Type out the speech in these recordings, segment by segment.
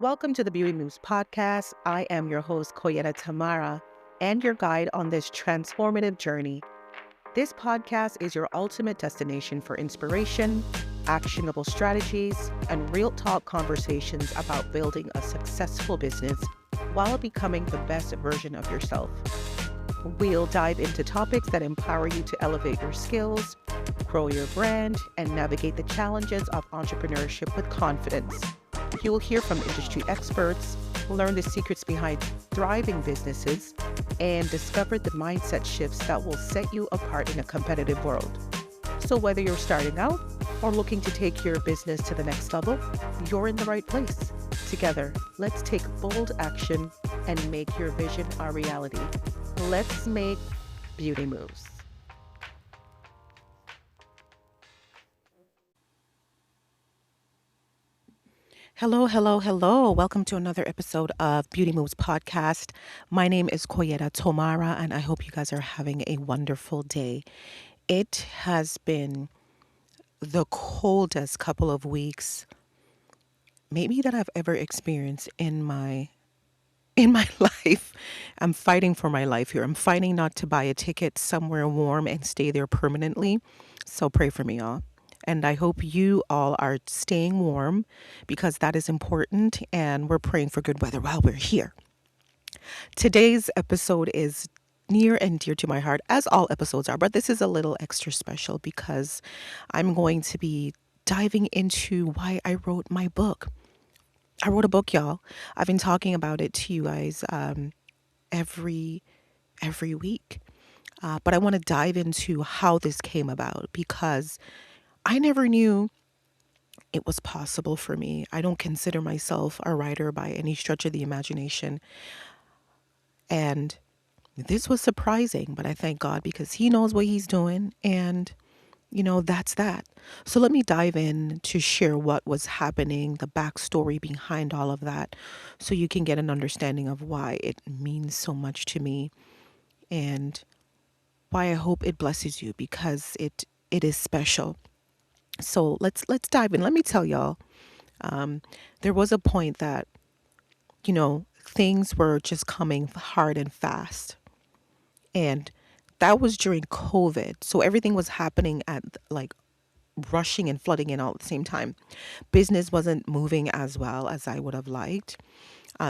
Welcome to the Beauty Moves podcast. I am your host, Coyetta Tamara, and your guide on this transformative journey. This podcast is your ultimate destination for inspiration, actionable strategies, and real talk conversations about building a successful business while becoming the best version of yourself. We'll dive into topics that empower you to elevate your skills, grow your brand, and navigate the challenges of entrepreneurship with confidence. You'll hear from industry experts, learn the secrets behind thriving businesses, and discover the mindset shifts that will set you apart in a competitive world. So whether you're starting out or looking to take your business to the next level, you're in the right place. Together, let's take bold action and make your vision a reality. Let's make beauty moves. Hello, hello, hello. Welcome to another episode of Beauty Moves podcast. My name is Coyetta Tomara, and I hope you guys are having a wonderful day. It has been the coldest couple of weeks, maybe that I've ever experienced in my life. I'm fighting for my life here. I'm fighting not to buy a ticket somewhere warm and stay there permanently. So pray for me, y'all. And I hope you all are staying warm because that is important. And we're praying for good weather while we're here. Today's episode is near and dear to my heart, as all episodes are. But this is a little extra special because I'm going to be diving into why I wrote my book. I wrote a book, y'all. I've been talking about it to you guys every week. But I want to dive into how this came about because I never knew it was possible for me. I don't consider myself a writer by any stretch of the imagination. And this was surprising, but I thank God because He knows what He's doing. And, that's that. So let me dive in to share what was happening, the backstory behind all of that, so you can get an understanding of why it means so much to me and why I hope it blesses you because it is special. So let's dive in. Let me tell y'all, there was a point that, things were just coming hard and fast. And that was during COVID. So everything was happening at like rushing and flooding in all at the same time. Business wasn't moving as well as I would have liked.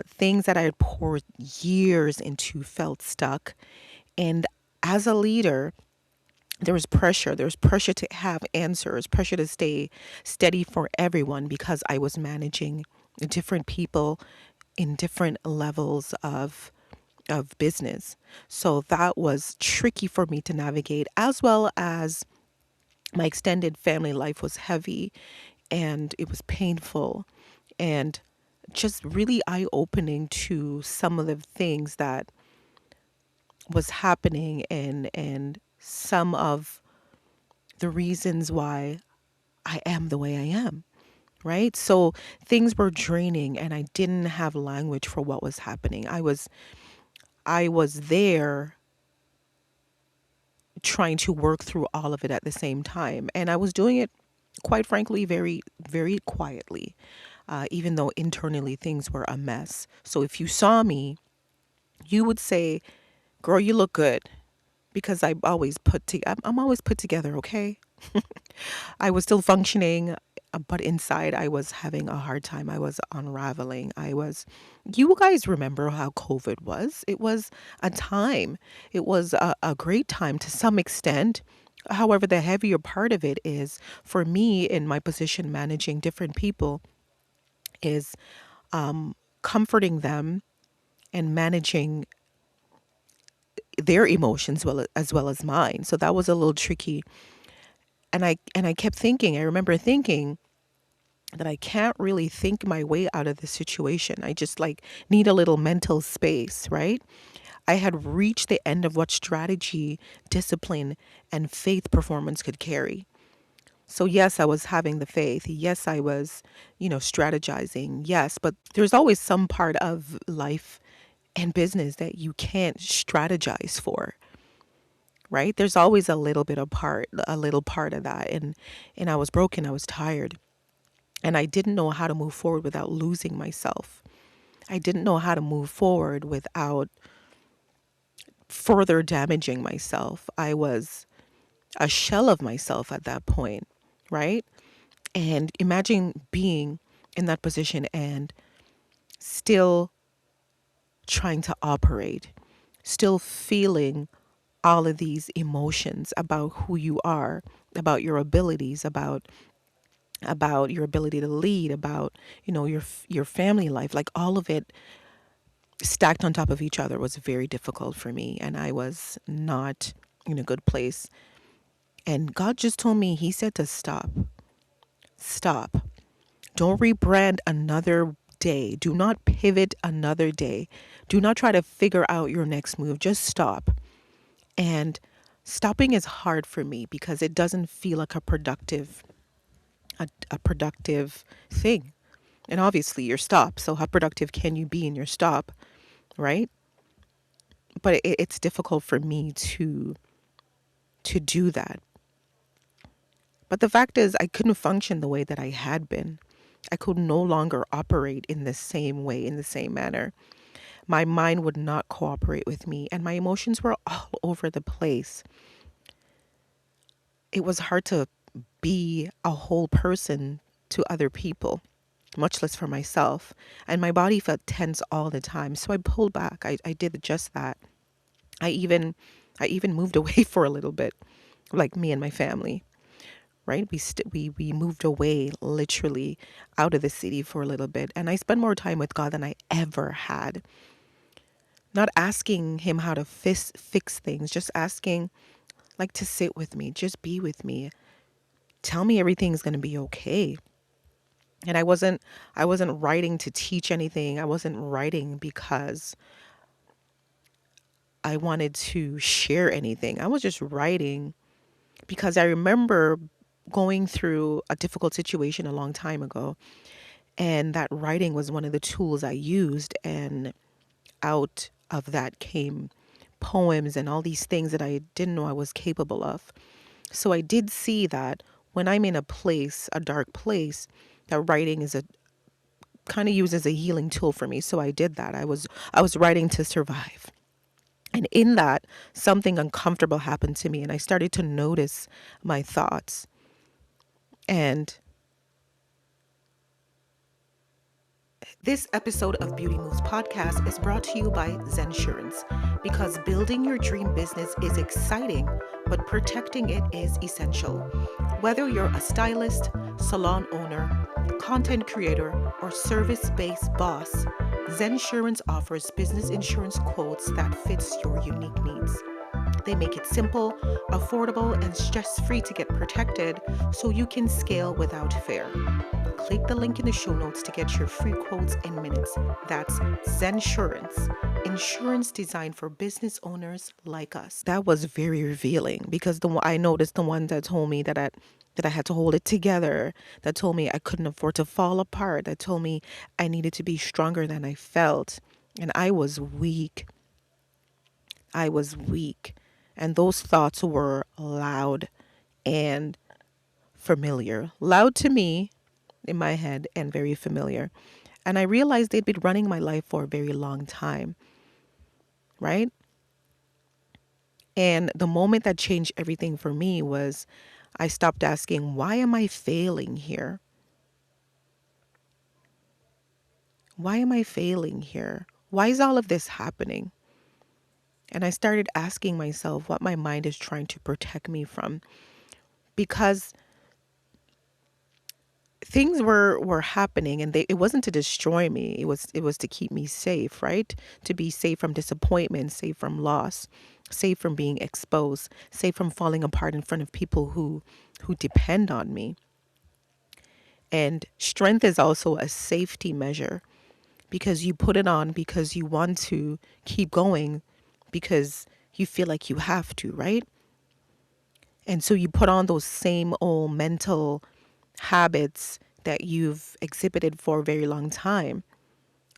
Things that I had poured years into felt stuck. And as a leader, there was pressure. There was pressure to have answers, pressure to stay steady for everyone because I was managing different people in different levels of business. So that was tricky for me to navigate, as well as my extended family life was heavy and it was painful and just really eye-opening to some of the things that was happening and some of the reasons why I am the way I am, right? So things were draining and I didn't have language for what was happening. I was there trying to work through all of it at the same time. And I was doing it, quite frankly, very, very quietly, even though internally things were a mess. So if you saw me, you would say, girl, you look good because I'm always put together, okay? I was still functioning, but inside I was having a hard time. I was unraveling. You guys remember how COVID was? It was a time. It was a great time to some extent. However, the heavier part of it is for me in my position managing different people is comforting them and managing their emotions as well as mine. So that was a little tricky. And I kept thinking, I remember thinking that I can't really think my way out of this situation. I just need a little mental space, right? I had reached the end of what strategy, discipline, and faith performance could carry. So yes, I was having the faith. Yes, I was, strategizing. Yes, but there's always some part of life and business that you can't strategize for, right? There's always a little part of that. And I was broken. I was tired. And I didn't know how to move forward without losing myself. I didn't know how to move forward without further damaging myself. I was a shell of myself at that point, right? And imagine being in that position and still trying to operate, still feeling all of these emotions about who you are, about your abilities, about your ability to lead, about, your family life, like all of it stacked on top of each other was very difficult for me, and I was not in a good place. And God just told me, he said to stop. Stop. Don't rebrand another day. Do not pivot another day. Do not try to figure out your next move. Just stop. And stopping is hard for me because it doesn't feel like a productive thing. And obviously you're stopped. So how productive can you be in your stop, right? But it's difficult for me to do that. But the fact is I couldn't function the way that I had been. I could no longer operate in the same way, in the same manner. My mind would not cooperate with me, and my emotions were all over the place. It was hard to be a whole person to other people, much less for myself. And my body felt tense all the time. So I pulled back. I did just that. I even I even moved away for a little bit, like me and my family, right? We moved away literally out of the city for a little bit, and I spent more time with God than I ever had. Not asking him how to fix things, just asking like to sit with me, just be with me. Tell me everything's going to be okay. And I wasn't writing to teach anything. I wasn't writing because I wanted to share anything. I was just writing because I remember going through a difficult situation a long time ago, and that writing was one of the tools I used, and out of that came poems and all these things that I didn't know I was capable of. So I did see that when I'm in a place, a dark place, that writing is a kind of used as a healing tool for me. So I did that. I was writing to survive. And in that, something uncomfortable happened to me, and I started to notice my thoughts. And this episode of Beauty Moves podcast is brought to you by Zensurance, because building your dream business is exciting, but protecting it is essential. Whether you're a stylist, salon owner, content creator, or service-based boss, Zensurance offers business insurance quotes that fits your unique needs. They make it simple, affordable, and stress-free to get protected so you can scale without fear. Click the link in the show notes to get your free quotes in minutes. That's Zensurance, insurance designed for business owners like us. That was very revealing because I noticed the one that told me that I had to hold it together, that told me I couldn't afford to fall apart, that told me I needed to be stronger than I felt. And I was weak. I was weak. And those thoughts were loud and familiar. Loud to me in my head and very familiar. And I realized they'd been running my life for a very long time, right? And the moment that changed everything for me was I stopped asking, why am I failing here? Why am I failing here? Why is all of this happening? And I started asking myself what my mind is trying to protect me from, because things were happening, and it wasn't to destroy me. It was to keep me safe, right? To be safe from disappointment, safe from loss, safe from being exposed, safe from falling apart in front of people who depend on me. And strength is also a safety measure, because you put it on because you want to keep going, because you feel like you have to, right? And so you put on those same old mental habits that you've exhibited for a very long time.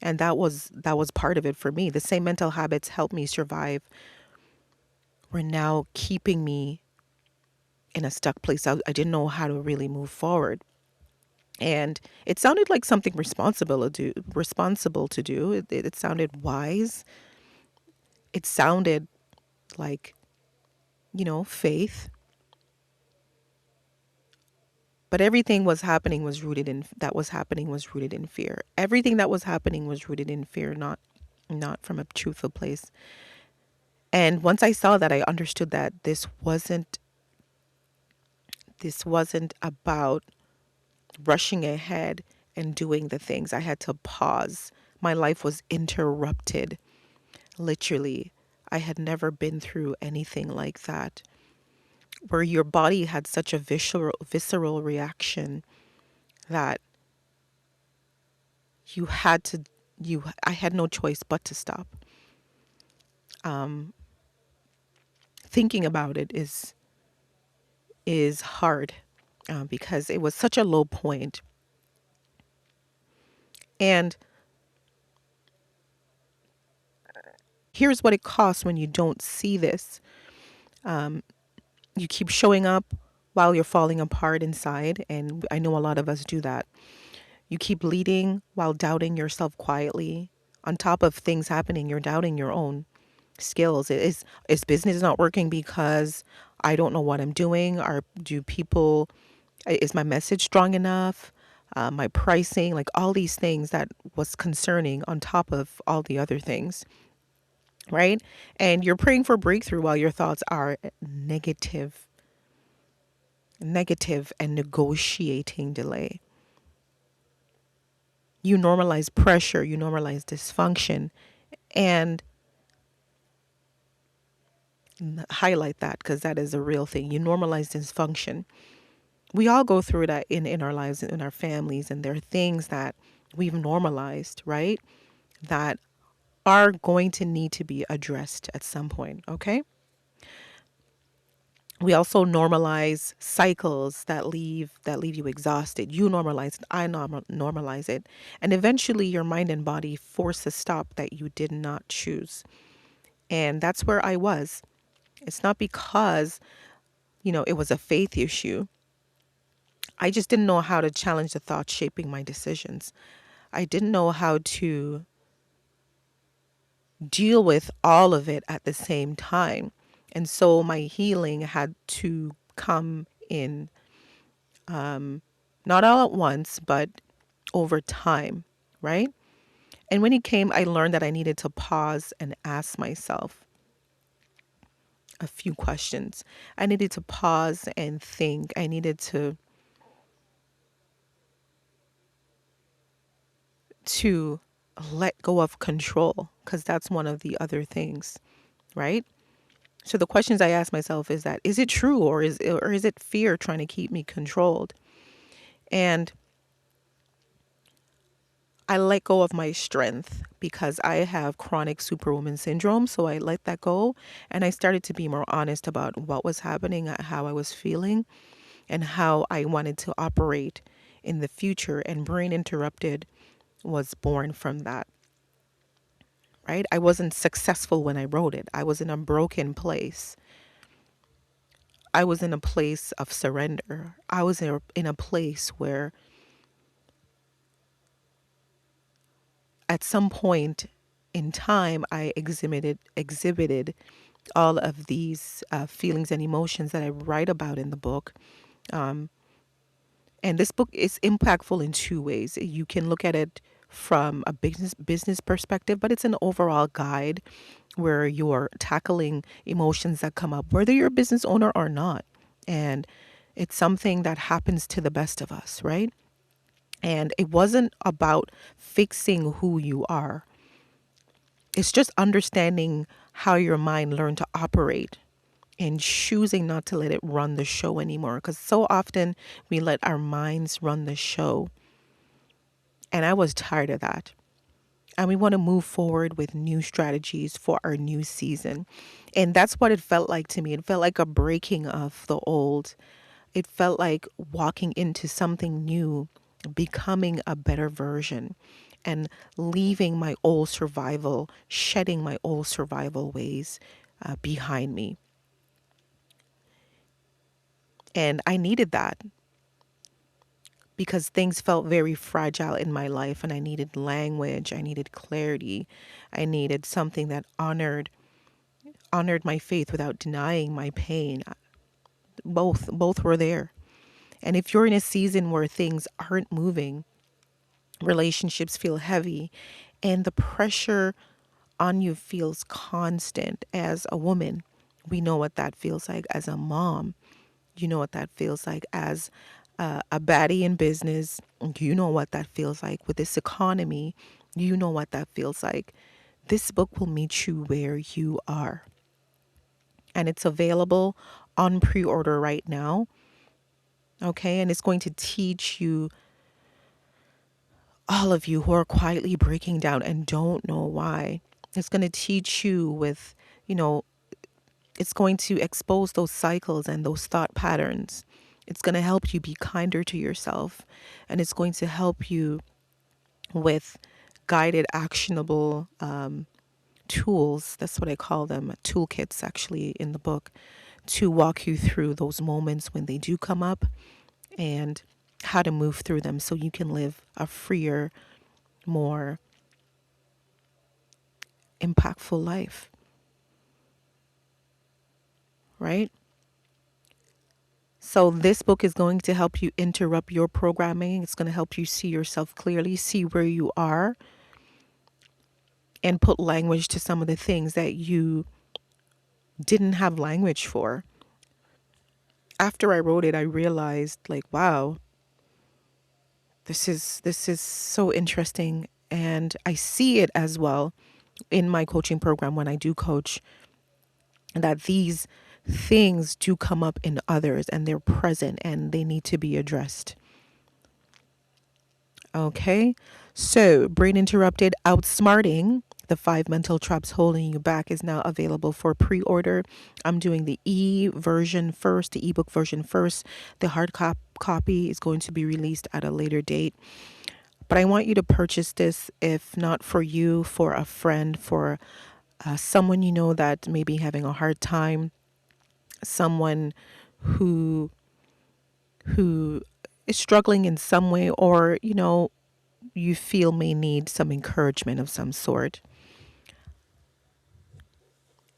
And that was part of it for me. The same mental habits helped me survive were now keeping me in a stuck place. I didn't know how to really move forward. And it sounded like something responsible to do. It sounded wise. It sounded like, faith. But everything was happening was rooted in that was happening was rooted in fear. Everything that was happening was rooted in fear, not from a truthful place. And once I saw that, I understood that this wasn't about rushing ahead and doing the things. I had to pause. My life was interrupted, literally. I had never been through anything like that, where your body had such a visceral reaction that you had to you I had no choice but to stop. Um, Thinking about it is hard, because it was such a low point. And here's what it costs when you don't see this. Um, you keep showing up while you're falling apart inside, and I know a lot of us do that. You keep leading while doubting yourself quietly. On top of things happening, you're doubting your own skills. Is business not working because I don't know what I'm doing? Or do people is my message strong enough? My pricing, like all these things that was concerning on top of all the other things, right? And you're praying for breakthrough while your thoughts are negative and negotiating delay. You normalize pressure, you normalize dysfunction, and highlight that because that is a real thing. You normalize dysfunction. We all go through that in our lives, in our families, and there are things that we've normalized, right? That are going to need to be addressed at some point, okay? We also normalize cycles that leave you exhausted. You normalize it, I normalize it, and eventually your mind and body force a stop that you did not choose. And that's where I was. It's not because, it was a faith issue. I just didn't know how to challenge the thoughts shaping my decisions. I didn't know how to deal with all of it at the same time. And so my healing had to come in, not all at once, but over time, right? And when it came, I learned that I needed to pause and ask myself a few questions. I needed to pause and think. I needed to let go of control because that's one of the other things, right? So the questions I ask myself is it true, or is it fear trying to keep me controlled? And I let go of my strength because I have chronic superwoman syndrome, so I let that go and I started to be more honest about what was happening, how I was feeling, and how I wanted to operate in the future. And Brain Interrupted was born from that, right? I wasn't successful when I wrote it. I was in a broken place. I was in a place of surrender. I was in a place where at some point in time I exhibited all of these feelings and emotions that I write about in the book. Um, and this book is impactful in two ways. You can look at it from a business perspective, but it's an overall guide where you're tackling emotions that come up, whether you're a business owner or not. And it's something that happens to the best of us, right? And it wasn't about fixing who you are. It's just understanding how your mind learned to operate and choosing not to let it run the show anymore. Because so often we let our minds run the show. And I was tired of that. And we want to move forward with new strategies for our new season. And that's what it felt like to me. It felt like a breaking of the old. It felt like walking into something new, becoming a better version, and leaving my old survival, shedding my old survival ways behind me. And I needed that because things felt very fragile in my life and I needed language, I needed clarity, I needed something that honored my faith without denying my pain. Both were there. And if you're in a season where things aren't moving, relationships feel heavy, and the pressure on you feels constant as a woman, we know what that feels like as a mom. You know what that feels like as a baddie in business. You know what that feels like with this economy. You know what that feels like. This book will meet you where you are. And it's available on pre order right now. Okay. And it's going to teach you, all of you who are quietly breaking down and don't know why. It's going to teach you with, you know, it's going to expose those cycles and those thought patterns. It's going to help you be kinder to yourself. And it's going to help you with guided, actionable tools. That's what I call them, toolkits, actually, in the book, to walk you through those moments when they do come up and how to move through them so you can live a freer, more impactful life, right? So this book is going to help you interrupt your programming. It's going to help you see yourself clearly, see where you are, and put language to some of the things that you didn't have language for. After I wrote it, I realized like, wow, this is so interesting, and I see it as well in my coaching program when I do coach, that these things do come up in others and they're present and they need to be addressed. Okay, so Brain Interrupted Outsmarting the Five Mental Traps Holding You Back is now available for pre order. I'm doing the version first, the ebook version first. The copy is going to be released at a later date. But I want you to purchase this, if not for you, for a friend, for someone you know that may be having a hard time, someone who who is struggling in some way, or you feel may need some encouragement of some sort,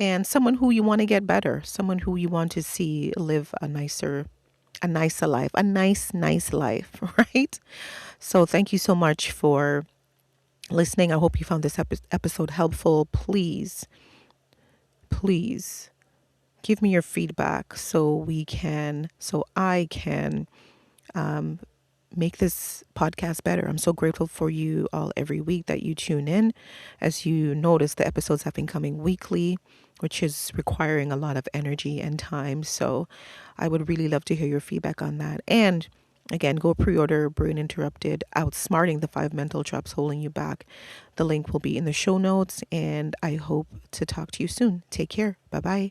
and someone who you want to get better, someone who you want to see live a nicer life, a nice life, right? So thank you so much for listening. I hope you found this episode helpful. Please give me your feedback so I can make this podcast better. I'm so grateful for you all every week that you tune in. As you notice, the episodes have been coming weekly, which is requiring a lot of energy and time. So I would really love to hear your feedback on that. And again, go pre-order Brain Interrupted, Outsmarting the Five Mental Traps Holding You Back. The link will be in the show notes, and I hope to talk to you soon. Take care. Bye-bye.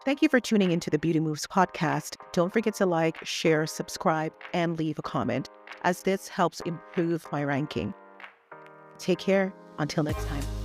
Thank you for tuning into the Beauty Moves podcast. Don't forget to like, share, subscribe, and leave a comment, as this helps improve my ranking. Take care. Until next time.